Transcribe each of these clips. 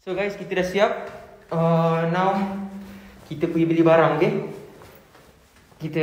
So guys, kita dah siap. Now kita pergi beli barang, okay? Kita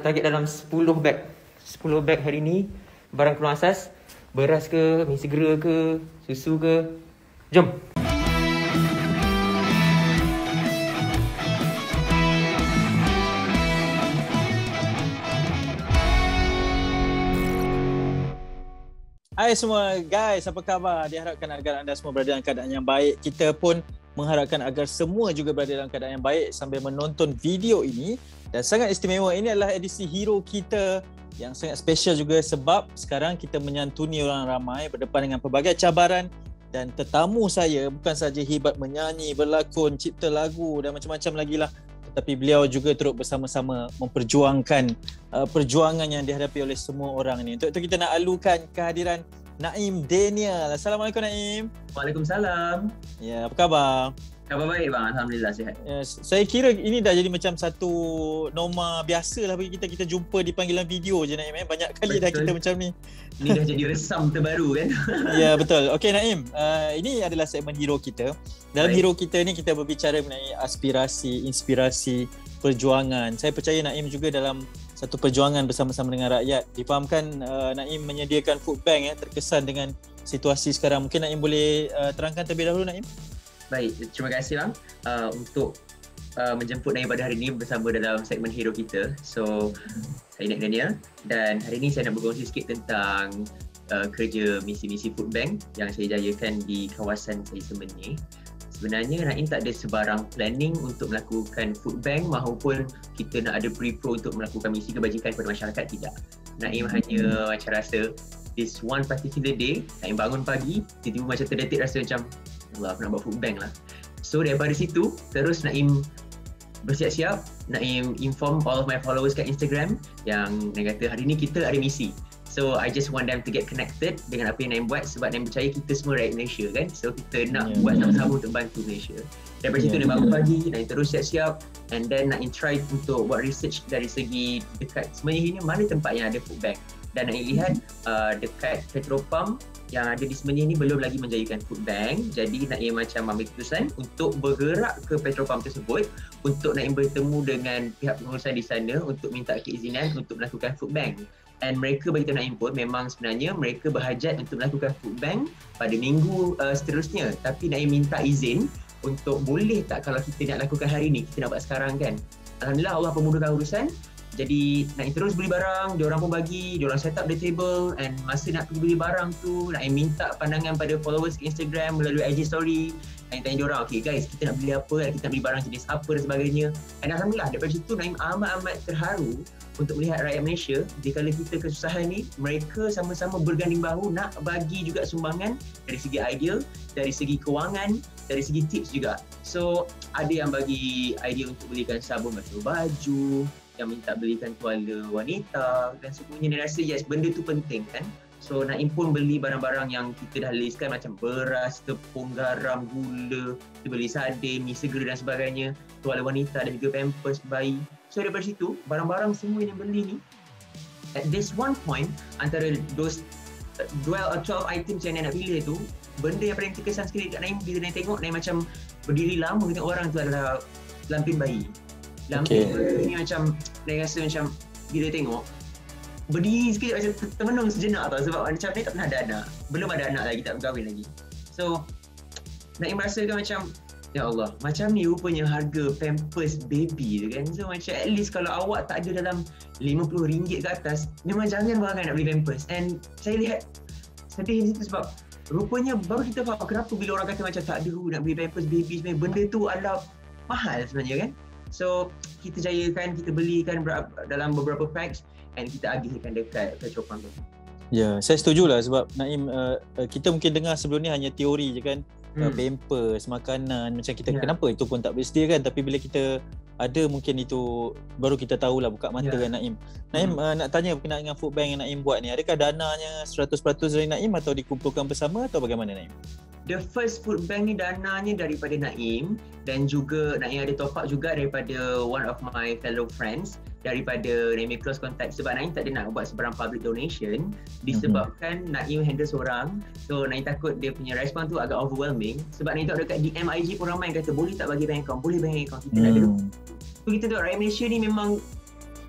target dalam 10 beg. 10 beg hari ni. Barang keperluan asas. Beras ke, mi segera ke, susu ke. Jom. Hai semua guys, apa khabar? Diharapkan agar anda semua berada dalam keadaan yang baik. Kita pun mengharapkan agar semua juga berada dalam keadaan yang baik sambil menonton video ini. Dan sangat istimewa, ini adalah edisi hero kita yang sangat special juga sebab sekarang kita menyantuni orang ramai berdepan dengan pelbagai cabaran. Dan tetamu saya bukan saja hebat menyanyi, berlakon, cipta lagu dan macam-macam lagi lah, tetapi beliau juga turut bersama-sama memperjuangkan perjuangan yang dihadapi oleh semua orang ini. Untuk itu kita nak alukan kehadiran Naim Daniel. Assalamualaikum Naim. Waalaikumsalam. Ya, apa khabar? Khabar baik bang, alhamdulillah sihat. Ya, saya kira ini dah jadi macam satu norma biasa lah bagi kita. Kita jumpa di panggilan video je Naim. Banyak kali dah kita macam ni. Ini dah jadi resam terbaru kan? Ya betul. Okey Naim, ini adalah segmen hero kita. Dalam Baik. hero kita ni kita berbicara mengenai aspirasi, inspirasi, perjuangan. Saya percaya Naim juga dalam satu perjuangan bersama-sama dengan rakyat. Difahamkan Naim menyediakan food bank terkesan dengan situasi sekarang. Mungkin Naim boleh terangkan terlebih dahulu Naim? Baik, terima kasih bang untuk menjemput Naim pada hari ini bersama dalam segmen hero kita. So, saya Naim Daniel dan hari ini saya nak berkongsi sikit tentang kerja misi-misi food bank yang saya jayakan di kawasan saya Semenyih. Sebenarnya Naim tak ada sebarang planning untuk melakukan food bank maupun kita nak ada pre-pro untuk melakukan misi kebajikan kepada masyarakat, tidak. Naim hanya macam rasa this one particular day, Naim bangun pagi, tiba-tiba macam terdetik rasa macam Allah, aku nak buat food bank lah. So daripada situ, terus Naim bersiap-siap, Naim inform all of my followers kat Instagram yang Naim kata hari ni kita ada misi. So I just want them to get connected dengan apa yang Naim buat sebab Naim percaya kita semua rakyat Malaysia kan. So kita nak buat sama-sama untuk bantu Malaysia. Daripada situ Naim bangun pagi, Naim terus siap-siap and then Naim try untuk buat research dari segi dekat Semenyih ni mana tempat yang ada food bank. Dan Naim lihat dekat petrol pump yang ada di Semenyih ni belum lagi menjadikan food bank. Jadi Naim macam ambil keputusan untuk bergerak ke petrol pump tersebut untuk Naim bertemu dengan pihak pengurusan di sana untuk minta keizinan untuk melakukan food bank. And mereka bagi tahu Naim pun memang sebenarnya mereka berhajat untuk melakukan food bank pada minggu seterusnya. Tapi Naim minta izin untuk boleh tak kalau kita nak lakukan hari ni, kita nak buat sekarang kan. Alhamdulillah Allah pemudahkan urusan. Jadi Naim terus beli barang, diorang pun bagi, diorang set up the table and masa nak pergi beli barang tu Naim minta pandangan pada followers ke Instagram melalui IG story. Naim tanya diorang, okay guys kita nak beli apa, kita nak beli barang jenis apa dan sebagainya. And Alhamdulillah daripada situ Naim amat-amat terharu untuk melihat rakyat Malaysia dikala kita kesusahan ni, mereka sama-sama berganding bahu nak bagi juga sumbangan dari segi idea, dari segi kewangan, dari segi tips juga. So ada yang bagi idea untuk belikan sabun basuh baju, yang minta belikan tuala wanita dan semuanya. Dia rasa yes, benda tu penting kan. So Naim pun beli barang-barang yang kita dah listkan macam beras, tepung, garam, gula, kita beli sardin, mi segera dan sebagainya, tuala wanita dan juga pampers bayi. So daripada situ, barang-barang semua yang beli ni at this one point, antara those 12 items yang Naim nak pilih tu, benda yang paling terkesan sekali dekat Naim bila Naim tengok, Naim macam berdiri lama tengok orang tu adalah lampin bayi. Lampin bayi ni macam Naim rasa macam bila tengok berdiri sikit macam termenung sejenak tau sebab macam Naim tak pernah ada anak, belum ada anak lagi, tak berkahwin lagi. So Naim rasakan macam ya Allah, macam ni rupanya harga pampers baby tu kan. So macam at least kalau awak tak ada dalam RM50 ke atas, memang jangan berangan nak beli pampers. And saya lihat sedih di situ sebab rupanya baru kita faham kenapa bila orang kata macam tak ada nak beli pampers baby sebenarnya benda tu adalah mahal sebenarnya kan. So kita jayakan, kita belikan dalam beberapa packs and kita agihkan dekat petrol pump tu. Ya, saya setujulah sebab Naim kita mungkin dengar sebelum ni hanya teori je kan. Pampers, makanan macam kita kenapa itu pun tak bersedia kan, tapi bila kita ada mungkin itu baru kita tahulah, buka mata kan Naim. Naim nak tanya berkenaan dengan food bank yang Naim buat ni, adakah dananya 100% dari Naim atau dikumpulkan bersama atau bagaimana Naim? The first food bank ni dananya daripada Naim dan juga Naim ada top up juga daripada one of my fellow friends. daripada Naim close contact, sebab Naim tak ada nak buat sebarang public donation disebabkan Naim handle seorang. So Naim takut dia punya respon tu agak overwhelming, sebab Naim tengok dekat DM IG pun ramai yang kata boleh tak bagi bank account, boleh bank account, kita nak ada. So kita tengok rakyat Malaysia ni memang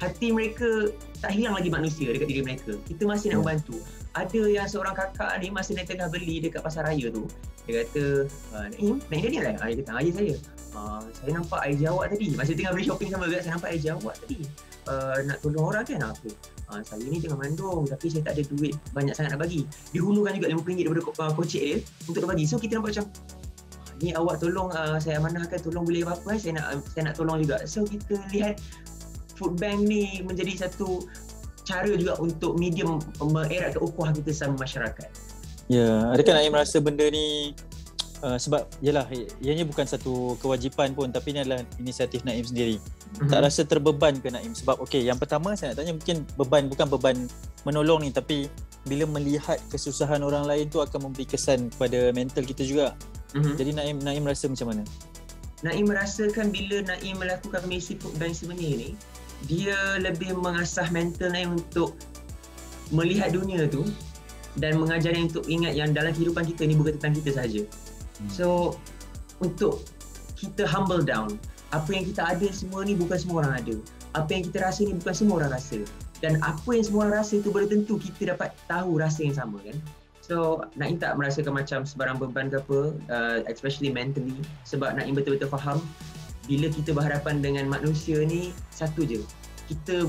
hati mereka tak hilang lagi manusia dekat diri mereka. Kita masih nak membantu. Ada yang seorang kakak ni masa Naim tengah beli dekat pasar raya tu, dia kata, Naim Daniel lah? Dia kata, ya saya. Saya nampak IG awak tadi. Masa tengah beli shopping sama juga, saya nampak IG awak tadi. Nak tolong orang kan apa? Saya ni tengah mandung tapi saya tak ada duit banyak sangat nak bagi. Dihulukan juga RM50 daripada kocek dia untuk dia bagi. So kita nampak macam, ni awak tolong, saya amanahkan, tolong boleh apa-apa, saya nak tolong juga. So kita lihat food bank ni menjadi satu cara juga untuk medium mengeratkan ukhuwah kita sama masyarakat. Ya, adakah Naim rasa benda ni sebab yalah, ianya bukan satu kewajipan pun, tapi ni adalah inisiatif Naim sendiri. Tak rasa terbeban ke Naim? Sebab okey, yang pertama saya nak tanya, mungkin beban bukan beban menolong ni, tapi bila melihat kesusahan orang lain tu akan memberi kesan kepada mental kita juga. Jadi Naim rasa macam mana? Naim merasakan bila Naim melakukan misi food bank sebenarnya ni, dia lebih mengasah mental Naim untuk melihat dunia tu dan mengajar Naim untuk ingat yang dalam kehidupan kita ni bukan tentang kita sahaja. So untuk kita humble down, apa yang kita ada semua ni bukan semua orang ada. Apa yang kita rasa ni bukan semua orang rasa. Dan apa yang semua orang rasa tu belum tentu kita dapat tahu rasa yang sama kan. So Naim tak merasakan macam sebarang beban ke apa, especially mentally, sebab Naim betul-betul faham bila kita berhadapan dengan manusia ni, satu je, kita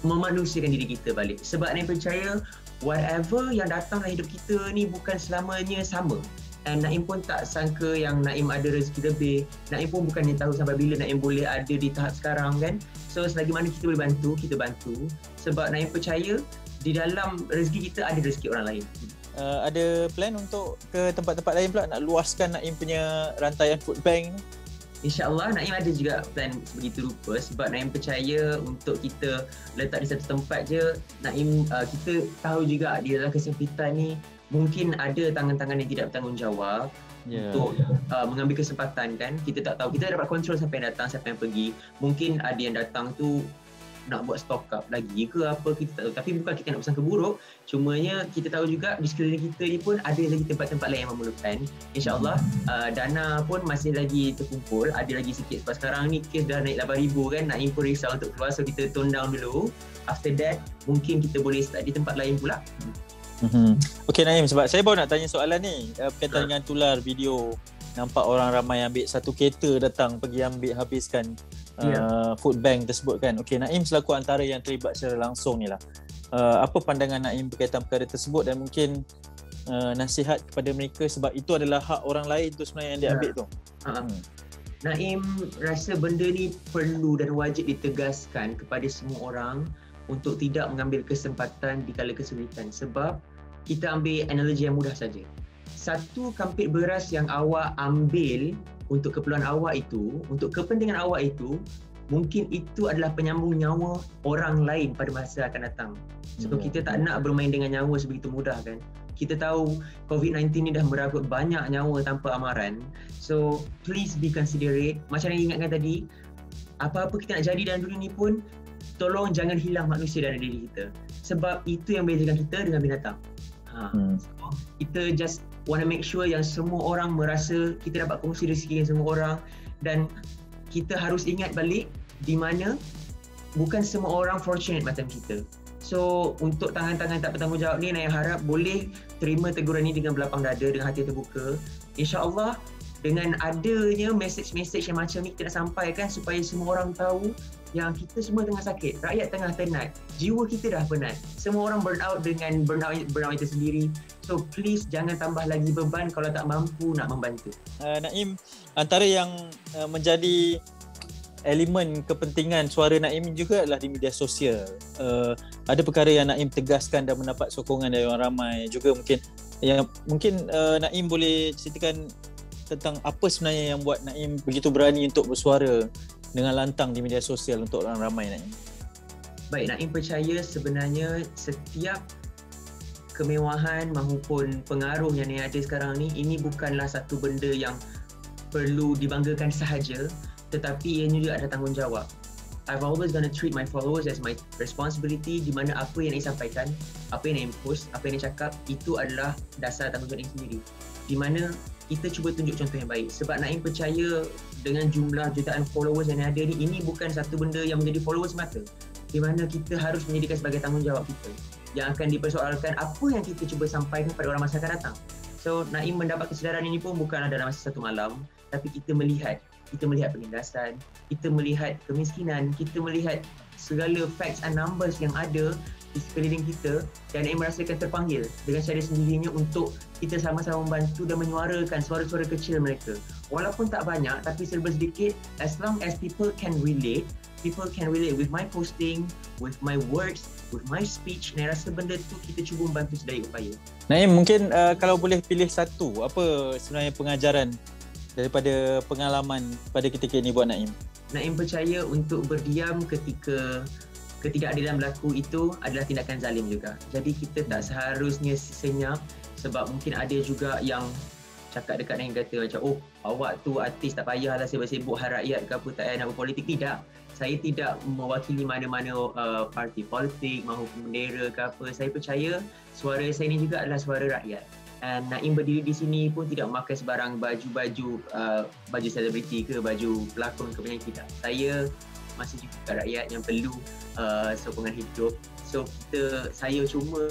memanusiakan diri kita balik. Sebab Naim percaya whatever yang datang dalam hidup kita ni bukan selamanya sama. Dan Naim pun tak sangka yang Naim ada rezeki lebih. Naim pun bukannya tahu sampai bila Naim boleh ada di tahap sekarang kan. So selagi mana kita boleh bantu, kita bantu. Sebab Naim percaya di dalam rezeki kita ada rezeki orang lain. Ada plan untuk ke tempat-tempat lain pula, nak luaskan Naim punya rantaian food bank ni? InsyaAllah Naim ada juga plan sebegitu rupa, sebab Naim percaya untuk kita letak di satu tempat je, Naim kita tahu juga di dalam kesempitan ni mungkin ada tangan-tangan yang tidak bertanggungjawab untuk mengambil kesempatan kan. Kita tak tahu, kita dapat kontrol siapa yang datang, siapa yang pergi. Mungkin ada yang datang tu nak buat stock up lagi ke apa, kita tak tahu. Tapi bukan kita nak bersangka buruk, cumanya kita tahu juga di sekeliling kita ni pun ada lagi tempat-tempat lain yang memerlukan. InsyaAllah dana pun masih lagi terkumpul, ada lagi sikit. Sebab sekarang ni kes dah naik 8,000 kan, Naim pun risau untuk keluar, so kita tone down dulu. After that mungkin kita boleh start di tempat lain pula. Okey Naim, sebab saya baru nak tanya soalan ni berkaitan dengan tular video nampak orang ramai ambil satu kereta datang pergi ambil habiskan food bank tersebut kan. Okey, Naim selaku antara yang terlibat secara langsung ni lah, apa pandangan Naim berkaitan perkara tersebut dan mungkin nasihat kepada mereka, sebab itu adalah hak orang lain tu sebenarnya yang dia ambil tu. Naim rasa benda ni perlu dan wajib ditegaskan kepada semua orang untuk tidak mengambil kesempatan di kala kesulitan. Sebab kita ambil analogi yang mudah saja. Satu kampit beras yang awak ambil untuk keperluan awak itu, untuk kepentingan awak itu, mungkin itu adalah penyambung nyawa orang lain pada masa akan datang. So kita tak nak bermain dengan nyawa sebegitu mudah kan. Kita tahu COVID-19 ni dah merenggut banyak nyawa tanpa amaran. So please be considerate. Macam yang ingatkan tadi, apa-apa kita nak jadi dalam dunia ni pun, tolong jangan hilang manusia dalam diri kita. Sebab itu yang membezakan kita dengan binatang. So, kita just want to make sure yang semua orang merasa kita dapat kongsi rezeki dengan semua orang, dan kita harus ingat balik di mana bukan semua orang fortunate macam kita. So untuk tangan-tangan tak bertanggungjawab ni, Naim harap boleh terima teguran ni dengan berlapang dada, dengan hati terbuka. InsyaAllah dengan adanya message-message yang macam ni kita nak sampaikan supaya semua orang tahu yang kita semua tengah sakit, rakyat tengah penat, jiwa kita dah penat. Semua orang burn out dengan burnout itu sendiri. So please jangan tambah lagi beban kalau tak mampu nak membantu. Naim, antara yang menjadi elemen kepentingan suara Naim juga adalah di media sosial. Ada perkara yang Naim tegaskan dan mendapat sokongan dari orang ramai juga. Mungkin Naim boleh ceritakan tentang apa sebenarnya yang buat Naim begitu berani untuk bersuara dengan lantang di media sosial untuk orang ramai, Naim? Baik, Naim percaya sebenarnya setiap kemewahan maupun pengaruh yang Naim ada sekarang ni, ini bukanlah satu benda yang perlu dibanggakan sahaja, tetapi ianya juga ada tanggungjawab. I've always gonna treat my followers as my responsibility, di mana apa yang Naim sampaikan, apa yang Naim post, apa yang Naim cakap, itu adalah dasar tanggungjawab Naim sendiri. Di mana kita cuba tunjuk contoh yang baik. Sebab Naim percaya dengan jumlah jutaan followers yang ada ni, ini bukan satu benda yang menjadi followers semata. Di mana kita harus menjadikan sebagai tanggungjawab kita yang akan dipersoalkan apa yang kita cuba sampaikan kepada orang masa akan datang. So Naim mendapat kesedaran ini pun bukanlah dalam masa satu malam, tapi kita melihat penindasan, kita melihat kemiskinan, kita melihat segala facts and numbers yang ada di sekeliling kita, dan Naim merasakan terpanggil dengan cara sendirinya untuk kita sama-sama membantu dan menyuarakan suara-suara kecil mereka. Walaupun tak banyak, tapi serba sedikit, as long as people can relate with my posting, with my words, with my speech. Naim rasa benda tu kita cuba membantu sedaya upaya. Naim, mungkin kalau boleh pilih satu, apa sebenarnya pengajaran daripada pengalaman pada ketika ini buat Naim? Naim percaya untuk berdiam ketika ketidakadilan berlaku itu adalah tindakan zalim juga. Jadi kita tak seharusnya senyap, sebab mungkin ada juga yang cakap dekat Naim kata macam, oh awak tu artis tak payahlah sibuk-sibuk hal rakyat ke apa, tak payah nak berpolitik. Tidak. Saya tidak mewakili mana-mana parti politik maupun bendera ke apa. Saya percaya suara saya ni juga adalah suara rakyat. And Naim berdiri di sini pun tidak memakai sebarang baju selebriti ke, baju pelakon ke, penyanyi. Tidak. Saya masih juga rakyat yang perlu sokongan hidup. So saya cuma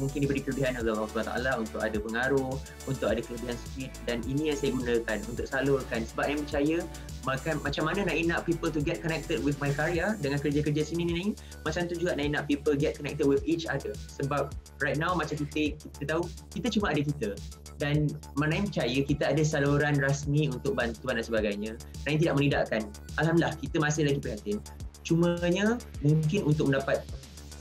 mungkin diberi kelebihan oleh Allah SWT untuk ada pengaruh, untuk ada kelebihan sikit, dan ini yang saya gunakan untuk salurkan. Sebab Naim percaya macam mana Naim nak people to get connected with my karya dengan kerja-kerja sini ni Naim, macam tu juga Naim nak people get connected with each other. Sebab right now macam kita tahu kita cuma ada kita, dan Naim percaya kita ada saluran rasmi untuk bantuan dan sebagainya. Naim tidak menidakkan. Alhamdulillah kita masih lagi prihatin. Cumanya mungkin untuk mendapat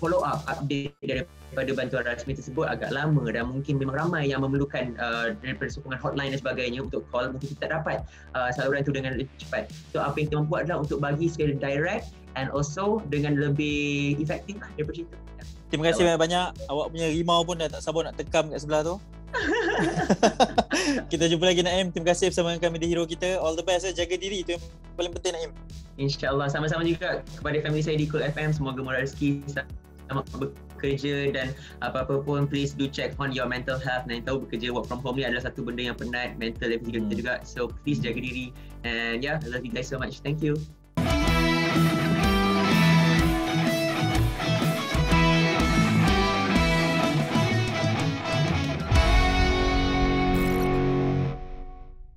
follow up update daripada bantuan rasmi tersebut agak lama, dan mungkin memang ramai yang memerlukan daripada sokongan hotline dan sebagainya untuk call, mungkin kita tak dapat saluran itu dengan lebih cepat. So apa yang kita mampu adalah untuk bagi secara direct and also dengan lebih efektif daripada itu. Terima kasih banyak-banyak. Awak punya rimau pun dah tak sabar nak tekam kat sebelah tu. Kita jumpa lagi Naim. Terima kasih bersama kami di Hero kita. All the best, jaga diri, itu yang paling penting Naim. InsyaAllah, sama-sama juga kepada family saya di Cool FM. Semoga murah rezeki, selamat bekerja, dan apa-apa pun please do check on your mental health. Naim tahu bekerja work from home ni adalah satu benda yang penat mental dan fizikal kita juga. So please jaga diri, and yeah, I love you guys so much. Thank you.